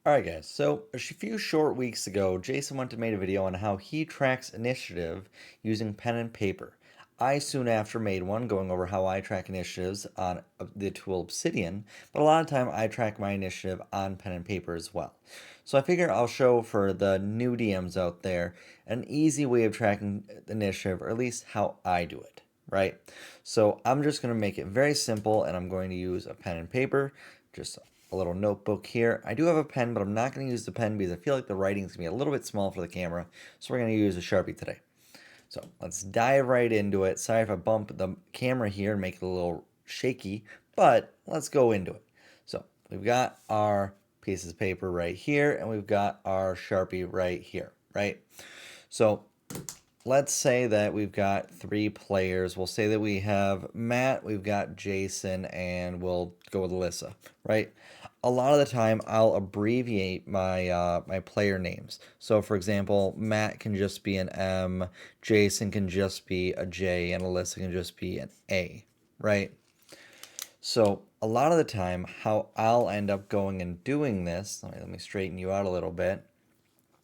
Alright guys, so a few short weeks ago, Jason went and made a video on how he tracks initiative using pen and paper. I soon after made one going over how I track initiatives on the tool Obsidian, but a lot of time I track my initiative on pen and paper as well. So I figure I'll show for the new DMs out there an easy way of tracking initiative, or at least how I do it, right? So I'm just going to make it very simple and I'm going to use a pen and paper, just a little notebook here. I do have a pen, but I'm not going to use the pen because I feel like the writing's going to be a little bit small for the camera, so we're going to use a Sharpie today. So let's dive right into it. Sorry if I bump the camera here and make it a little shaky, but let's go into it. So we've got our pieces of paper right here, and we've got our Sharpie right here, right? So let's say that we've got 3 players. We'll say that we have Matt, we've got Jason, and we'll go with Alyssa, right? A lot of the time, I'll abbreviate my player names. So, for example, Matt can just be an M, Jason can just be a J, and Alyssa can just be an A, right? So, a lot of the time, how I'll end up going and doing this, let me straighten you out a little bit.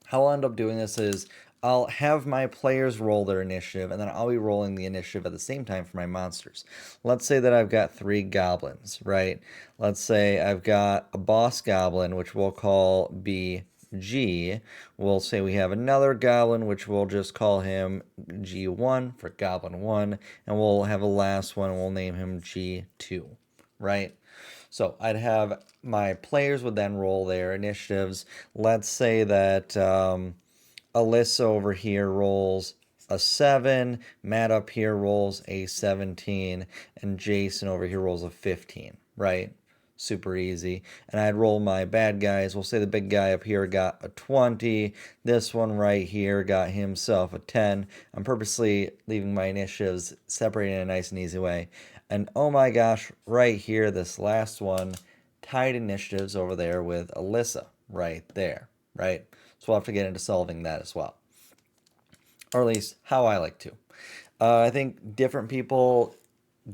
How I'll end up doing this is I'll have my players roll their initiative, and then I'll be rolling the initiative at the same time for my monsters. Let's say that I've got 3 goblins, right? Let's say I've got a boss goblin, which we'll call BG. We'll say we have another goblin, which we'll just call him G1 for goblin 1, and we'll have a last one, and we'll name him G2, right? So I'd have my players would then roll their initiatives. Let's say that Alyssa over here rolls a 7, Matt up here rolls a 17, and Jason over here rolls a 15, right? Super easy. And I'd roll my bad guys. We'll say the big guy up here got a 20. This one right here got himself a 10. I'm purposely leaving my initiatives separated in a nice and easy way. And oh my gosh, right here, this last one, tied initiatives over there with Alyssa right there, right? So we'll have to get into solving that as well. Or at least how I like to. I think different people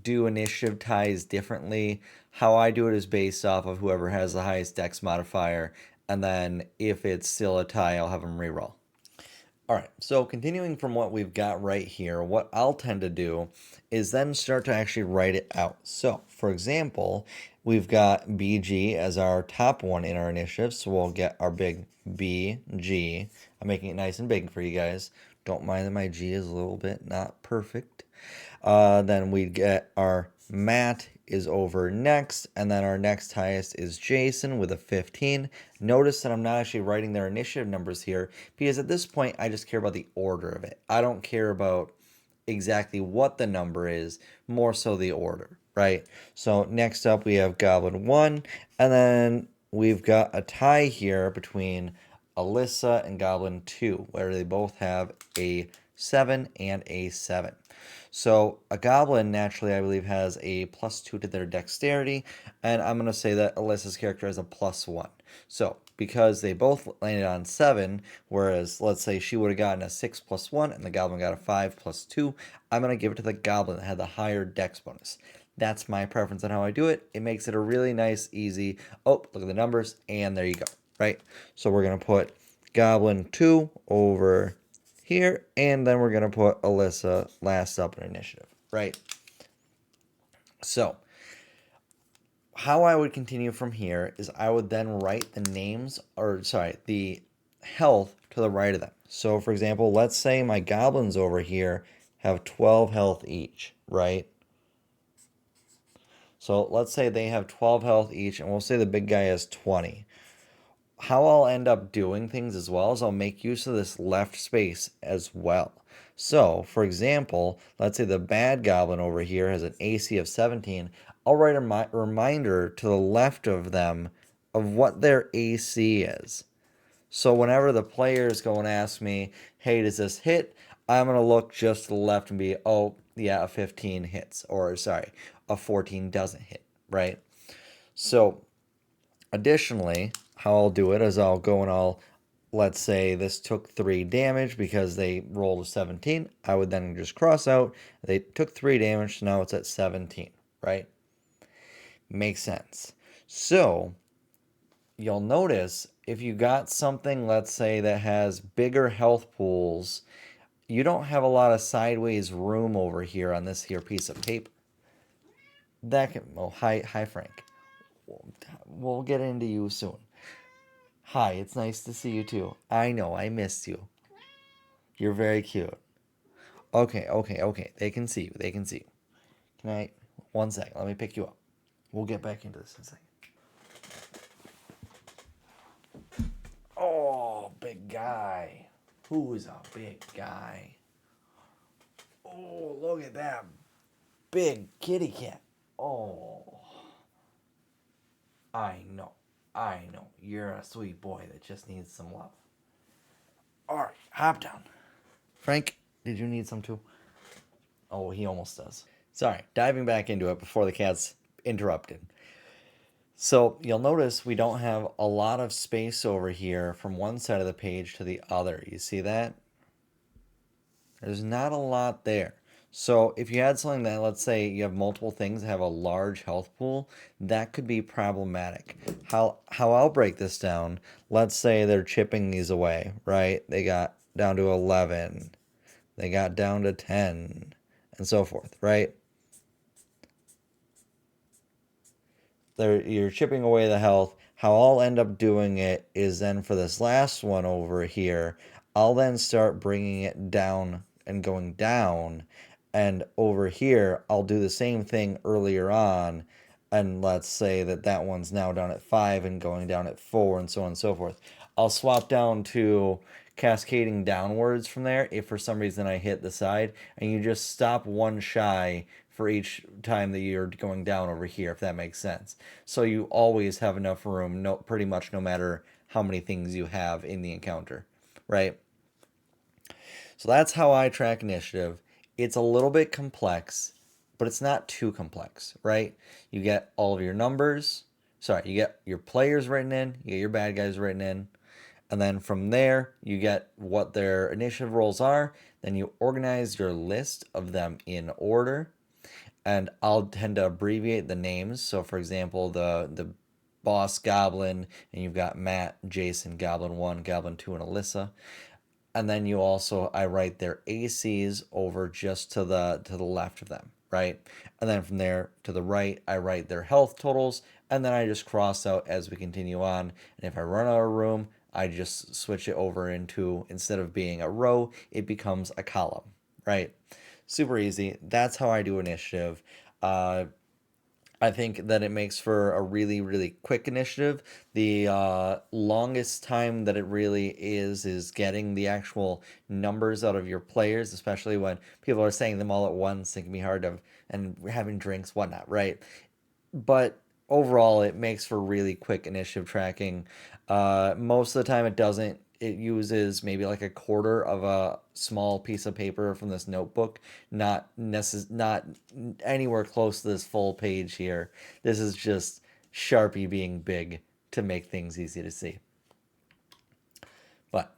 do initiative ties differently. How I do it is based off of whoever has the highest dex modifier, and then if it's still a tie, I'll have them reroll. All right, so continuing from what we've got right here, what I'll tend to do is then start to actually write it out. So, for example, we've got BG as our top one in our initiative, so we'll get our big BG. I'm making it nice and big for you guys. Don't mind that my G is a little bit not perfect. Then we get our Matt is over next, and then our next highest is Jason with a 15. Notice that I'm not actually writing their initiative numbers here because at this point I just care about the order of it. I don't care about exactly what the number is, more so the order, right? So next up we have Goblin 1, and then we've got a tie here between Alyssa and Goblin 2, where they both have a 7 and a 7. So a goblin naturally, I believe, has a +2 to their dexterity, and I'm going to say that Alyssa's character has a +1. So because they both landed on 7, whereas let's say she would have gotten a 6 + 1 and the goblin got a 5 + 2, I'm going to give it to the goblin that had the higher dex bonus. That's my preference on how I do it. It makes it a really nice, easy, oh, look at the numbers, and there you go, right? So we're going to put goblin 2 over here, and then we're going to put Alyssa last up in initiative, right? So how I would continue from here is I would then write the names, or sorry, the health to the right of them. So for example, let's say my goblins over here have 12 health each, right? So let's say they have 12 health each, and we'll say the big guy has 20. How I'll end up doing things as well is I'll make use of this left space as well. So, for example, let's say the bad goblin over here has an AC of 17. I'll write a reminder to the left of them of what their AC is. So whenever the players go and ask me, hey, does this hit? I'm going to look just to the left and be, oh, yeah, a 15 hits. Or, sorry, a 14 doesn't hit, right? So additionally, how I'll do it is I'll go and let's say this took 3 damage because they rolled a 17. I would then just cross out, they took 3 damage, so now it's at 17, right? Makes sense. So you'll notice if you got something, let's say, that has bigger health pools, you don't have a lot of sideways room over here on this here piece of paper. That can, oh, hi, Frank. We'll get into you soon. Hi, it's nice to see you too. I know, I missed you. You're very cute. Okay. They can see you. They can see you. Can I? One second. Let me pick you up. We'll get back into this in a second. Oh, big guy. Who's a big guy? Oh, look at that big kitty cat. Oh, I know. I know. You're a sweet boy that just needs some love. All right, hop down. Frank, did you need some too? Oh, he almost does. Sorry, diving back into it before the cat's interrupted. So you'll notice we don't have a lot of space over here from one side of the page to the other. You see that? There's not a lot there. So if you had something that, let's say you have multiple things that have a large health pool, that could be problematic. How I'll break this down, let's say they're chipping these away, right? They got down to 11, they got down to 10, and so forth, right? You're chipping away the health. How I'll end up doing it is then for this last one over here, I'll then start bringing it down and going down. And over here, I'll do the same thing earlier on. And let's say that that one's now down at 5 and going down at 4 and so on and so forth. I'll swap down to cascading downwards from there if for some reason I hit the side, and you just stop one shy for each time that you're going down over here, if that makes sense. So you always have enough room, no, pretty much no matter how many things you have in the encounter, right? So that's how I track initiative. It's a little bit complex, but it's not too complex, right? You get all of your numbers. Sorry, you get your players written in, you get your bad guys written in, and then from there, you get what their initiative rolls are. Then you organize your list of them in order. And I'll tend to abbreviate the names. So, for example, the boss Goblin, and you've got Matt, Jason, Goblin 1, Goblin 2, and Alyssa. And then you also I write their ACs over just to the left of them, right? And then from there to the right, I write their health totals, and then I just cross out as we continue on. And if I run out of room, I just switch it over into, instead of being a row, it becomes a column, right? Super easy. That's how I do initiative. Uh, I think that it makes for a really, really quick initiative. The longest time that it really is getting the actual numbers out of your players, especially when people are saying them all at once. It can be hard to, and having drinks, whatnot, right? But overall, it makes for really quick initiative tracking. Most of the time, it doesn't. It uses maybe like a quarter of a small piece of paper from this notebook, not anywhere close to this full page here. This is just Sharpie being big to make things easy to see. But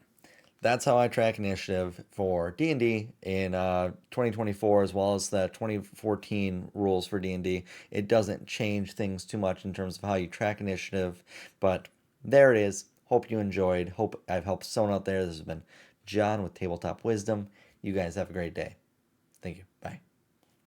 that's how I track initiative for D&D in 2024, as well as the 2014 rules for D&D. It doesn't change things too much in terms of how you track initiative, but there it is. Hope you enjoyed. Hope I've helped someone out there. This has been John with Tabletop Wisdom. You guys have a great day. Thank you. Bye.